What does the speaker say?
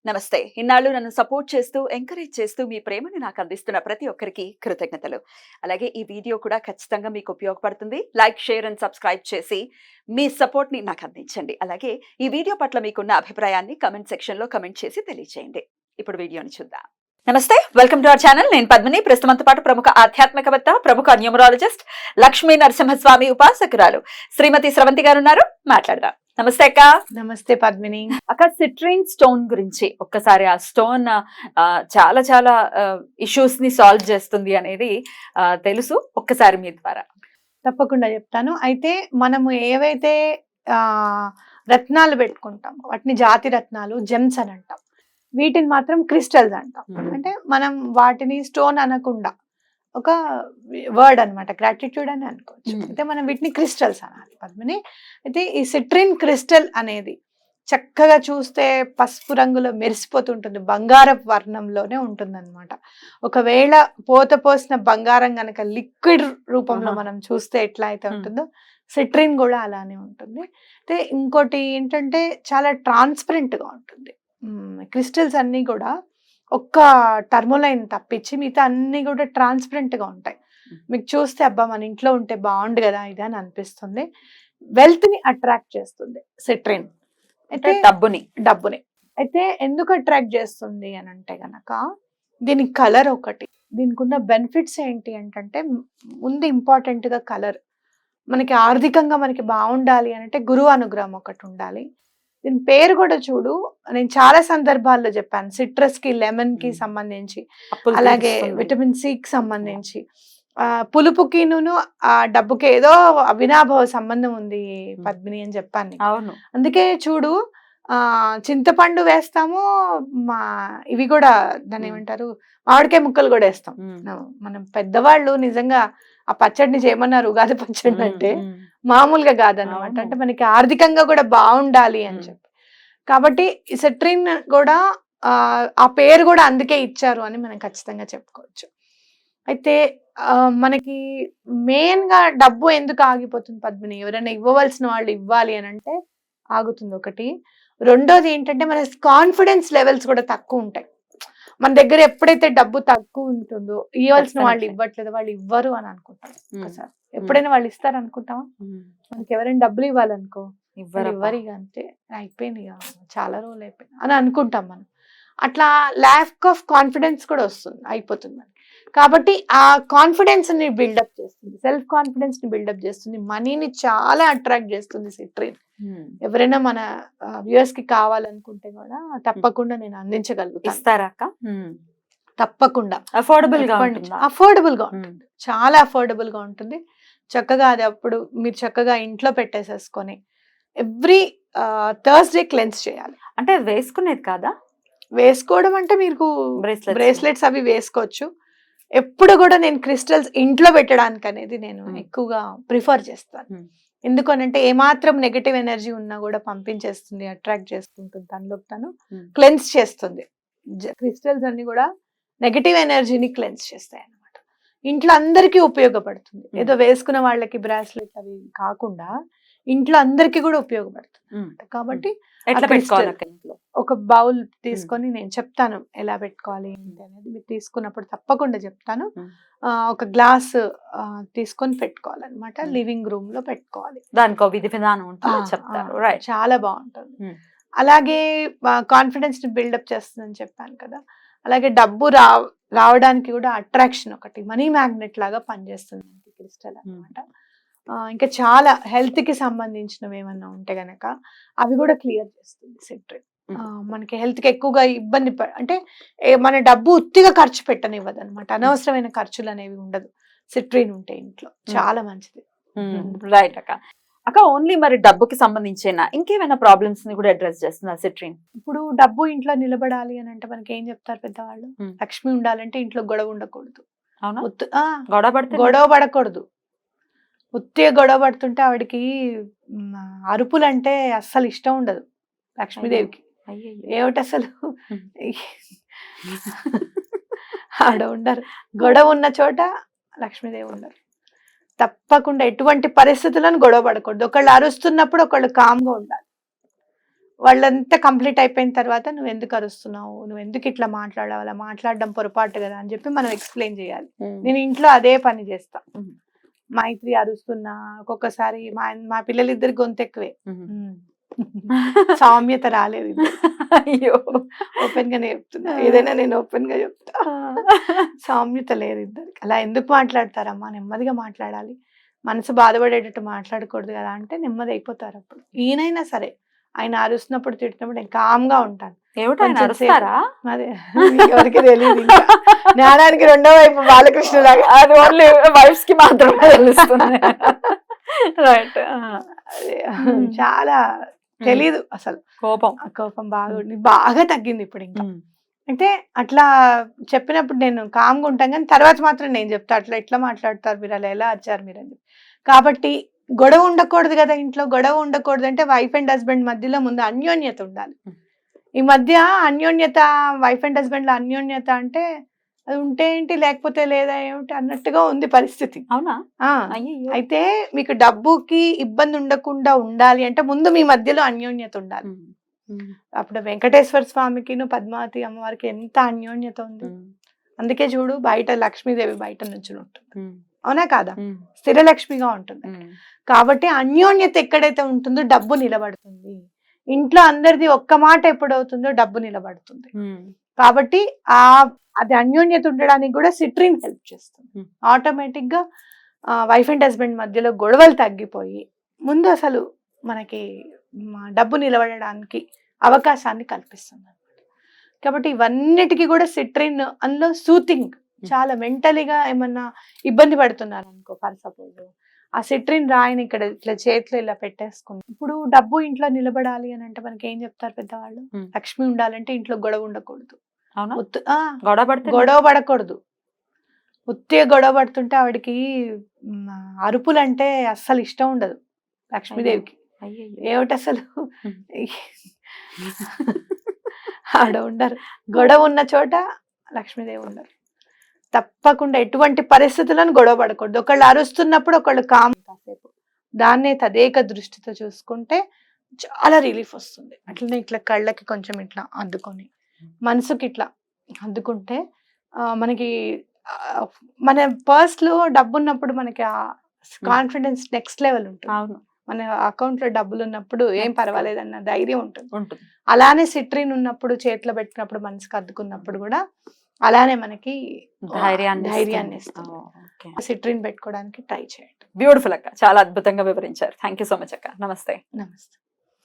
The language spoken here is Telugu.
నమస్తే. ఇన్నాళ్ళు నన్ను సపోర్ట్ చేస్తూ, ఎంకరేజ్ చేస్తూ మీ ప్రేమని నాకు అందిస్తున్న ప్రతి ఒక్కరికి కృతజ్ఞతలు. అలాగే ఈ వీడియో కూడా ఖచ్చితంగా మీకు ఉపయోగపడుతుంది. లైక్, షేర్ అండ్ సబ్స్క్రైబ్ చేసి మీ సపోర్ట్‌ని నాకు అందించండి. అలాగే ఈ వీడియో పట్ల మీకున్న అభిప్రాయాన్ని కామెంట్ సెక్షన్‌లో కామెంట్ చేసి తెలియజేయండి. ఇప్పుడు వీడియోని చూద్దాం. నమస్తే, వెల్కమ్ టు అవర్ ఛానల్. నేను పద్మిని. ప్రస్తుతంతో పాటు ప్రముఖ ఆధ్యాత్మికవేత్త, ప్రముఖ న్యూమరాలజిస్ట్, లక్ష్మీ నరసింహస్వామి ఉపాసకురాలు శ్రీమతి స్రవంతి గారు ఉన్నారు. మాట్లాడదాం. నమస్తే అక్క. నమస్తే పద్మిని. అక్క, సిట్రిన్ స్టోన్ గురించి ఒక్కసారి, ఆ స్టోన్ చాలా చాలా ఇష్యూస్ ని సాల్వ్ చేస్తుంది అనేది తెలుసు. ఒక్కసారి మీ ద్వారా. తప్పకుండా చెప్తాను. అయితే మనము ఏవైతే రత్నాలు పెట్టుకుంటాం వాటిని జాతి రత్నాలు, జెమ్స్ అని అంటాం. వీటిని మాత్రం క్రిస్టల్స్ అంటాం. అంటే మనం వాటిని స్టోన్ అనకుండా ఒక వర్డ్ అనమాట, గ్రాటిట్యూడ్ అని అనుకోవచ్చు. అయితే మనం వీటిని క్రిస్టల్స్ అనాలి పద్మిని. అయితే ఈ సిట్రిన్ క్రిస్టల్ అనేది చక్కగా చూస్తే పసుపు రంగులో మెరిసిపోతుంటుంది, బంగారపు వర్ణంలోనే ఉంటుంది అనమాట. ఒకవేళ పోసిన బంగారం గనక లిక్విడ్ రూపంలో మనం చూస్తే ఎట్లా అయితే ఉంటుందో సిట్రిన్ కూడా అలానే ఉంటుంది. అయితే ఇంకోటి ఏంటంటే చాలా ట్రాన్స్పరెంట్ గా ఉంటుంది. క్రిస్టల్స్ అన్ని కూడా ఒక్క టర్మోలైన్ తప్పించి మిగతా అన్ని కూడా ట్రాన్స్పరెంట్ గా ఉంటాయి. మీకు చూస్తే అబ్బా మన ఇంట్లో ఉంటే బాగుండు కదా ఇది అని అనిపిస్తుంది. వెల్త్ ని అట్రాక్ట్ చేస్తుంది సిట్రిన్. అయితే డబ్బుని అయితే ఎందుకు అట్రాక్ట్ చేస్తుంది అని అంటే గనక దీని కలర్ ఒకటి. దీనికి ఉన్న బెనిఫిట్స్ ఏంటి అంటే ముందు ఇంపార్టెంట్ గా కలర్. మనకి ఆర్థికంగా మనకి బాగుండాలి అంటే గురువు అనుగ్రహం ఒకటి ఉండాలి. దీని పేరు కూడా చూడు, నేను చాలా సందర్భాల్లో చెప్పాను. సిట్రస్ కి, లెమన్ కి సంబంధించి, అలాగే విటమిన్ సి కి సంబంధించి, పులుపుకి ఆ డబ్బుకి ఏదో అవినాభావ సంబంధం ఉంది పద్మిని అని చెప్పాను. అవును, అందుకే అందుకే చూడు, చింతపండు వేస్తాము, ఇవి కూడా దాన్ని ఏమంటారు, మామిడికాయ ముక్కలు కూడా వేస్తాం. మనం పెద్దవాళ్ళు నిజంగా ఆ పచ్చడిని చేయమన్నారు, ఉగాది పచ్చడి అంటే మామూలుగా కాదన్నమాట. అంటే మనకి ఆర్థికంగా కూడా బాగుండాలి అని చెప్పి. కాబట్టి ఈ సిట్రిన్ కూడా ఆ పేరు కూడా అందుకే ఇచ్చారు అని మనం ఖచ్చితంగా చెప్పుకోవచ్చు. అయితే మనకి మెయిన్ గా డబ్బు ఎందుకు ఆగిపోతుంది పద్మిని? ఎవరైనా ఇవ్వవలసిన వాళ్ళు ఇవ్వాలి అని అంటే ఆగుతుంది ఒకటి. రెండోది ఏంటంటే మన కాన్ఫిడెన్స్ లెవెల్స్ కూడా తక్కువ ఉంటాయి. మన దగ్గర ఎప్పుడైతే డబ్బు తక్కువ ఉంటుందో, ఇవ్వాల్సిన వాళ్ళు ఇవ్వట్లేదు, వాళ్ళు ఇవ్వరు అని అనుకుంటాం. ఒకసారి ఎప్పుడైనా వాళ్ళు ఇస్తారు అనుకుంటామా? మనకి ఎవరైనా డబ్బులు ఇవ్వాలనుకో ఇవ్వరు, ఇక అంతే అయిపోయింది, ఇక చాలా రోజులు అయిపోయింది అని అనుకుంటాం మనం. అట్లా ల్యాక్ ఆఫ్ కాన్ఫిడెన్స్ కూడా అయిపోతుంది మనకి. కాబట్టి ఆ కాన్ఫిడెన్స్ ని బిల్డప్ చేస్తుంది, సెల్ఫ్ కాన్ఫిడెన్స్ ని బిల్డప్ చేస్తుంది, మనీని చాలా అట్రాక్ట్ చేస్తుంది సిట్రిన్. ఎవరైనా మన వ్యూయర్స్ కి కావాలనుకుంటే కూడా తప్పకుండా నేను అందించగలుగుతాను. ఇస్తారా అక్క? తప్పకుండా. అఫోర్డబుల్ గా ఉంటుంది, చాలా అఫోర్డబుల్ గా ఉంటుంది. చక్కగా అది అప్పుడు మీరు చక్కగా ఇంట్లో పెట్టేసేసుకొని ఎవ్రీ థర్స్డే క్లెన్స్ చేయాలి. అంటే వేసుకునేది కాదా? వేసుకోవడం అంటే మీకు బ్రేస్లెట్స్ అవి వేసుకోవచ్చు. ఎప్పుడు కూడా నేను క్రిస్టల్స్ ఇంట్లో పెట్టడానికి అనేది నేను ఎక్కువగా ప్రిఫర్ చేస్తాను. ఎందుకనంటే ఏమాత్రం నెగటివ్ ఎనర్జీ ఉన్నా కూడా పంపించేస్తుంది, అట్రాక్ట్ చేసుకుంటుంది, తనలోకి తను క్లెన్స్ చేస్తుంది. క్రిస్టల్స్ అన్ని కూడా నెగటివ్ ఎనర్జీని క్లెన్స్ చేస్తాయి అన్నమాట. ఇంట్లో అందరికీ ఉపయోగపడుతుంది. ఏదో వేసుకున్న వాళ్ళకి బ్రాస్లెట్ అవి కాకుండా ఇంట్లో అందరికీ కూడా ఉపయోగపడుతుంది. కాబట్టి ఒక బౌల్ తీసుకొని నేను చెప్తాను ఎలా పెట్టుకోవాలి ఏంటి అనేది. మీరు తీసుకున్నప్పుడు తప్పకుండా చెప్తాను. ఒక గ్లాస్ తీసుకొని పెట్టుకోవాలన్నమాట. లివింగ్ రూమ్ లో పెట్టుకోవాలి. దానికి విధి విధానం చెప్తారు. చాలా బాగుంటుంది. అలాగే కాన్ఫిడెన్స్ ని బిల్డప్ చేస్తుందని చెప్పాను కదా. అలాగే డబ్బు రావడానికి కూడా అట్రాక్షన్ ఒకటి, మనీ మ్యాగ్నెట్ లాగా పనిచేస్తుంది క్రిస్టల్ అన్నమాట. ఇంకా చాలా హెల్త్ కి సంబంధించినవి ఏమన్నా ఉంటే గనక అవి కూడా క్లియర్ చేస్తుంది సిట్రిన్. మనకి హెల్త్ కి ఎక్కువగా ఇబ్బంది అంటే మన డబ్బు ఉత్తిగా ఖర్చు పెట్టనివ్వదు అనమాట. అనవసరమైన ఖర్చులు అనేవి ఉండదు సిట్రిన్ ఉంటే ఇంట్లో. చాలా మంచిది. రైట్ అక్క. అక్క, ఓన్లీ మరి డబ్బుకి సంబంధించిన ఇంకేమైనా ప్రాబ్లమ్స్ ని కూడా అడ్రస్ చేస్తుంది సిట్రిన్? ఇప్పుడు డబ్బు ఇంట్లో నిలబడాలి అని అంటే మనకి ఏం చెప్తారు పెద్దవాళ్ళు? లక్ష్మి ఉండాలంటే ఇంట్లో గొడవ ఉండకూడదు, గొడవ పడకూడదు. ఉత్తిగా గొడవ పడుతుంటే ఆవిడకి అరుపులు అంటే అస్సలు ఇష్టం ఉండదు లక్ష్మీదేవికి. ఏమిటి అసలు ఆడ ఉండరు. గొడవ ఉన్న చోట లక్ష్మీదేవి ఉండరు. తప్పకుండా ఎటువంటి పరిస్థితులను గొడవ పడకూడదు. ఒకళ్ళు అరుస్తున్నప్పుడు ఒకళ్ళు కామ్గా ఉండాలి. వాళ్ళంతా కంప్లీట్ అయిపోయిన తర్వాత నువ్వు ఎందుకు అరుస్తున్నావు, నువ్వు ఎందుకు ఇట్లా మాట్లాడావు, అలా మాట్లాడడం పొరపాటు కదా అని చెప్పి మనం ఎక్స్ప్లెయిన్ చేయాలి. నేను ఇంట్లో అదే పని చేస్తా. మైత్రి అరుస్తున్నా, ఒక్కొక్కసారి మా పిల్లలిద్దరికి గొంతు ఎక్కువే, సామ్యత రాలేదు ఇద్దరికి. అయ్యో ఓపెన్ గానే చెప్తున్నా, ఏదైనా నేను ఓపెన్ గా చెప్తా. సామ్యత లేదు ఇద్దరికి. అలా ఎందుకు మాట్లాడతారమ్మా, నెమ్మదిగా మాట్లాడాలి, మనసు బాధపడేటట్టు మాట్లాడకూడదు కదా అంటే నెమ్మది అయిపోతారు. అప్పుడు ఈయనైనా సరే ఆయన అరుస్తున్నప్పుడు తిట్టినప్పుడు నేను కామ్ గా ఉంటాను. ఏమిటో ఆయన కొంచెం సేపు- అరుస్తారా? అదే ఎవరికి తెలియదు. ఇంకా జ్ఞానానికి రెండో వైపు బాలకృష్ణ లాగా. అది ఓన్లీ వైఫ్స్ కి మాత్రమే తెలుస్తుంది. రైట్. అదే, చాలా తెలీదు అసలు. కోపం. ఆ కోపం బాగా తగ్గింది ఇప్పుడు. ఇంకా అంటే అట్లా చెప్పినప్పుడు నేను కామ్గా ఉంటాను, కానీ తర్వాత మాత్రం నేను చెప్తా అట్లా ఎట్లా మాట్లాడతారు మీరు, అలా ఎలా వచ్చారు మీరు అని చెప్పి. కాబట్టి గొడవ ఉండకూడదు కదా ఇంట్లో. గొడవ ఉండకూడదు అంటే వైఫ్ అండ్ హస్బెండ్ మధ్యలో ముందు అన్యోన్యత ఉండాలి. ఈ మధ్య అన్యోన్యత, వైఫ్ అండ్ హస్బెండ్ లో అన్యోన్యత అంటే అది ఉంటే ఏంటి లేకపోతే లేదా ఏమిటి అన్నట్టుగా ఉంది పరిస్థితి. అవునా? అయితే మీకు డబ్బుకి ఇబ్బంది ఉండకుండా ఉండాలి అంటే ముందు మీ మధ్యలో అన్యోన్యత ఉండాలి. అప్పుడు వెంకటేశ్వర స్వామికి పద్మావతి అమ్మవారికి ఎంత అన్యోన్యత ఉంది. అందుకే చూడు బయట లక్ష్మీదేవి బయట నుంచి ఉంటుంది, అవునా కాదా? స్థిరలక్ష్మిగా ఉంటుంది. కాబట్టి అన్యోన్యత ఎక్కడైతే ఉంటుందో డబ్బు నిలబడుతుంది. ఇంట్లో అందరిది ఒక్క మాట ఎప్పుడవుతుందో డబ్బు నిలబడుతుంది. కాబట్టి అది అన్యోన్యత ఉండడానికి కూడా సిట్రిన్ హెల్ప్ చేస్తుంది. ఆటోమేటిక్ గా వైఫ్ అండ్ హస్బెండ్ మధ్యలో గొడవలు తగ్గిపోయి ముందు అసలు మనకి డబ్బు నిలబడడానికి అవకాశాన్ని కల్పిస్తుంది అన్నమాట. కాబట్టి ఇవన్నిటికీ కూడా సిట్రిన్, అందులో సూతింగ్, చాలా మెంటలీగా ఏమన్నా ఇబ్బంది పడుతున్నారు అనుకో ఫర్ సపోజ్, ఆ సిట్రిన్ రాయిని ఇక్కడ ఇట్లా చేతిలో ఇలా పెట్టేసుకుని, ఇప్పుడు డబ్బు ఇంట్లో నిలబడాలి అని అంటే మనకి ఏం చెప్తారు పెద్దవాళ్ళు, లక్ష్మి ఉండాలంటే ఇంట్లో గొడవ ఉండకూడదు, గొడవ పడకూడదు. ఉత్తిగా గొడవ పడుతుంటే ఆవిడకి అరుపులు అంటే అస్సలు ఇష్టం ఉండదు లక్ష్మీదేవికి. ఏమిటి అసలు ఆవిడ ఉండరు. గొడవ ఉన్న చోట లక్ష్మీదేవి ఉండరు. తప్పకుండా ఎటువంటి పరిస్థితులను గొడవ పడకూడదు. ఒకళ్ళు అరుస్తున్నప్పుడు ఒకళ్ళు కామ్ కాసేపు దాన్నే తదేక దృష్టితో చూసుకుంటే చాలా రిలీఫ్ వస్తుంది. అట్లనే ఇట్లా కళ్ళకి కొంచెం ఇట్లా అద్దుకొని మనసుకి ఇట్లా అద్దుకుంటే మనకి మన పర్స్ లో డబ్బు ఉన్నప్పుడు మనకి ఆ కాన్ఫిడెన్స్ నెక్స్ట్ లెవెల్ ఉంటుంది. మన అకౌంట్ లో డబ్బులు ఉన్నప్పుడు ఏం పర్వాలేదన్న ధైర్యం ఉంటుంది. అలానే సిట్రిన్ ఉన్నప్పుడు చేతిలో పెట్టినప్పుడు మనసుకు అద్దుకున్నప్పుడు కూడా అలానే మనకి ధైర్యాన్ని ఇస్తుంది. సిట్రిన్ పెట్టుకోవడానికి ట్రై చేయండి. బ్యూటిఫుల్ అక్క, చాలా అద్భుతంగా వివరించారు. థ్యాంక్ యూ సో మచ్ అక్క. నమస్తే. నమస్తే.